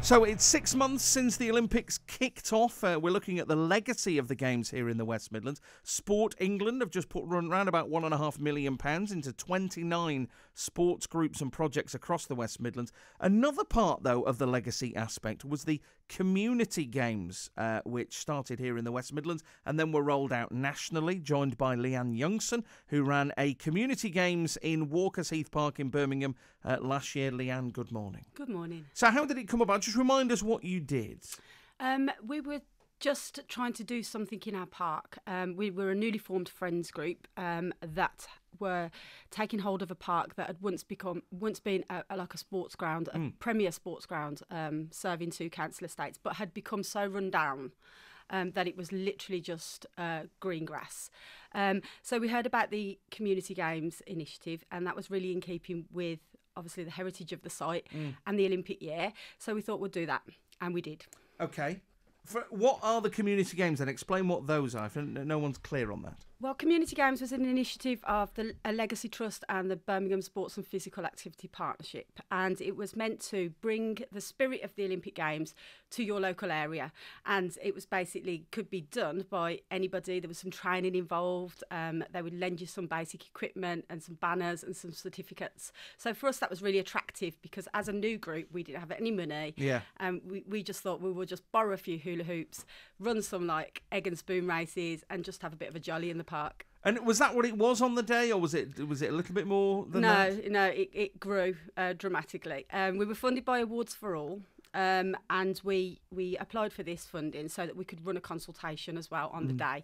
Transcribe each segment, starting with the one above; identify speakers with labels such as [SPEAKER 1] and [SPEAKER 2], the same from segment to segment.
[SPEAKER 1] So it's 6 months since the Olympics kicked off. We're looking at the legacy of the Games here in the West Midlands. Sport England have just put around about £1.5 million into 29 sports groups and projects across the West Midlands. Another part, though, of the legacy aspect was the community games, which started here in the West Midlands and then were rolled out nationally, joined by Leanne Youngson, who ran a community games in Walker's Heath Park in Birmingham last year. Leanne, good morning.
[SPEAKER 2] Good morning.
[SPEAKER 1] So how did it come about? Just remind us what you did.
[SPEAKER 2] We were just trying to do something in our park. We were a newly formed friends group that were taking hold of a park that had once been like a sports ground, a premier sports ground, serving 2 council estates, but had become so run down that it was literally just green grass. So we heard about the Community Games initiative, and that was really in keeping with obviously the heritage of the site and the Olympic year. So we thought we'd do that, and we did.
[SPEAKER 1] Okay. What are the community games then? Explain what those are, if no one's clear on that.
[SPEAKER 2] Well, Community Games was an initiative of a Legacy Trust and the Birmingham Sports and Physical Activity Partnership, and it was meant to bring the spirit of the Olympic Games to your local area, and it was basically could be done by anybody. There was some training involved. They would lend you some basic equipment and some banners and some certificates. So for us, that was really attractive because as a new group, we didn't have any money.
[SPEAKER 1] Yeah.
[SPEAKER 2] We just thought we would just borrow a few hula hoops, run some like egg and spoon races, and just have a bit of a jolly in the park.
[SPEAKER 1] And was that what it was on the day, or was it a little bit more than that?
[SPEAKER 2] No, it grew dramatically. We were funded by Awards for All, and we applied for this funding so that we could run a consultation as well on the day,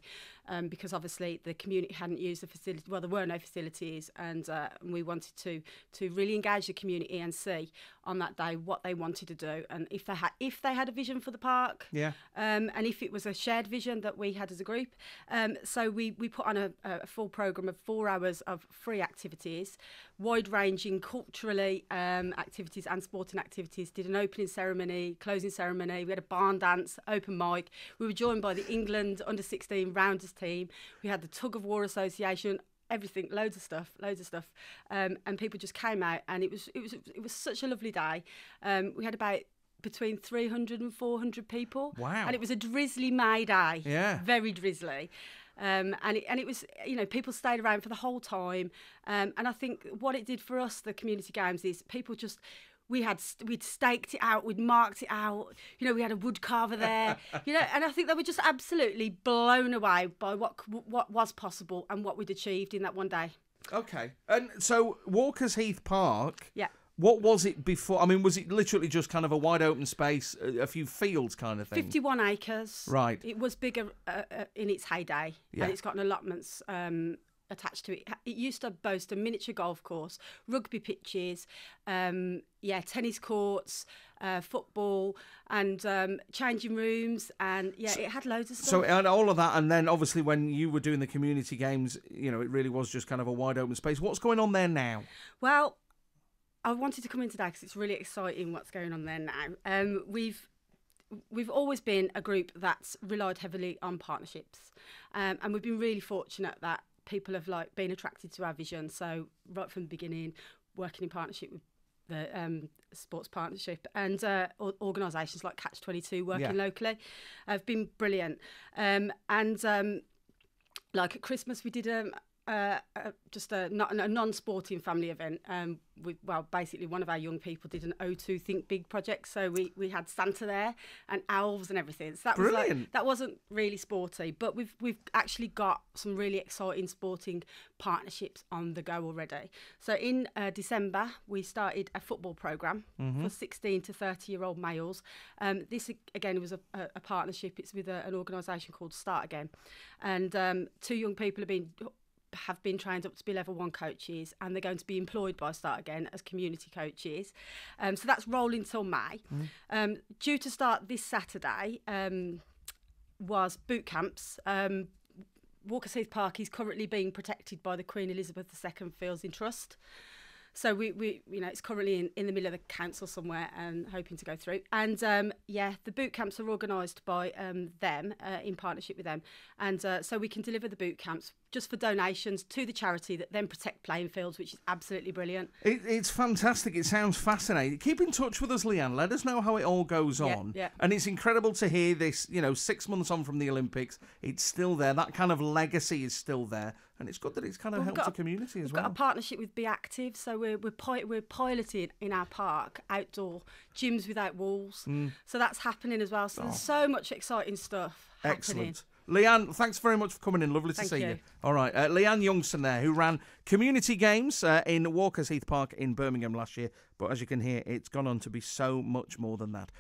[SPEAKER 2] because obviously the community hadn't used the facility. Well, there were no facilities, and we wanted to really engage the community and see on that day what they wanted to do, and if they had a vision for the park, and if it was a shared vision that we had as a group. So we put on a full programme of 4 hours of free activities, wide-ranging culturally activities and sporting activities. Did an opening ceremony, closing ceremony. We had a barn dance, open mic. We were joined by the England under-16 rounders team. We had the Tug of War Association. Everything, loads of stuff, and people just came out, and it was such a lovely day. We had about between 300 and 400 people.
[SPEAKER 1] Wow!
[SPEAKER 2] And it was a drizzly May day.
[SPEAKER 1] Yeah,
[SPEAKER 2] very drizzly. And it was, people stayed around for the whole time. And I think what it did for us, the Community Games, is people just. We'd staked it out, we'd marked it out, we had a wood carver there, and I think they were just absolutely blown away by what was possible and what we'd achieved in that one day.
[SPEAKER 1] Okay. And so Walker's Heath Park,
[SPEAKER 2] yeah.
[SPEAKER 1] What was it before? I mean, was it literally just kind of a wide open space, a few fields kind of thing?
[SPEAKER 2] 51 acres.
[SPEAKER 1] Right.
[SPEAKER 2] It was bigger in its heyday, and it's got an allotments attached to it. It used to boast a miniature golf course, rugby pitches, tennis courts, football, and changing rooms, and it had loads of stuff.
[SPEAKER 1] So it had all of that, and then obviously when you were doing the community games, it really was just kind of a wide open space. What's going on there now?
[SPEAKER 2] Well, I wanted to come in today because it's really exciting what's going on there now. We've always been a group that's relied heavily on partnerships, and we've been really fortunate that people have been attracted to our vision. So right from the beginning, working in partnership with the sports partnership and organisations like Catch 22 working locally have been brilliant. Like at Christmas, we did just a non-sporting family event. Basically one of our young people did an O2 Think Big project, so we had Santa there and elves and everything. So that
[SPEAKER 1] Brilliant.
[SPEAKER 2] was that wasn't really sporty, but we've actually got some really exciting sporting partnerships on the go already. So in December we started a football programme for 16 to 30-year-old males. This again was a partnership. It's with an organisation called Start Again, and 2 young people have been trained up to be level 1 coaches, and they're going to be employed by Start Again as community coaches. So that's rolling till May. Due to start this Saturday was boot camps. Walker's Heath Park is currently being protected by the Queen Elizabeth II Fields in Trust. So we it's currently in the middle of the council somewhere and hoping to go through. And the boot camps are organised by them in partnership with them, and so we can deliver the boot camps just for donations to the charity that then protect playing fields, which is absolutely brilliant.
[SPEAKER 1] It's fantastic. It sounds fascinating. Keep in touch with us, Leanne. Let us know how it all goes on.
[SPEAKER 2] Yeah.
[SPEAKER 1] And it's incredible to hear this, 6 months on from the Olympics, it's still there. That kind of legacy is still there. And it's good that it's kind of helped the community as well.
[SPEAKER 2] We've got a partnership with Be Active, so we're piloting in our park outdoor gyms without walls. So that's happening as well. So there's so much exciting stuff happening.
[SPEAKER 1] Excellent. Leanne, thanks very much for coming in. Lovely to see you. All right. Leanne Youngson there, who ran community games in Walker's Heath Park in Birmingham last year. But as you can hear, it's gone on to be so much more than that.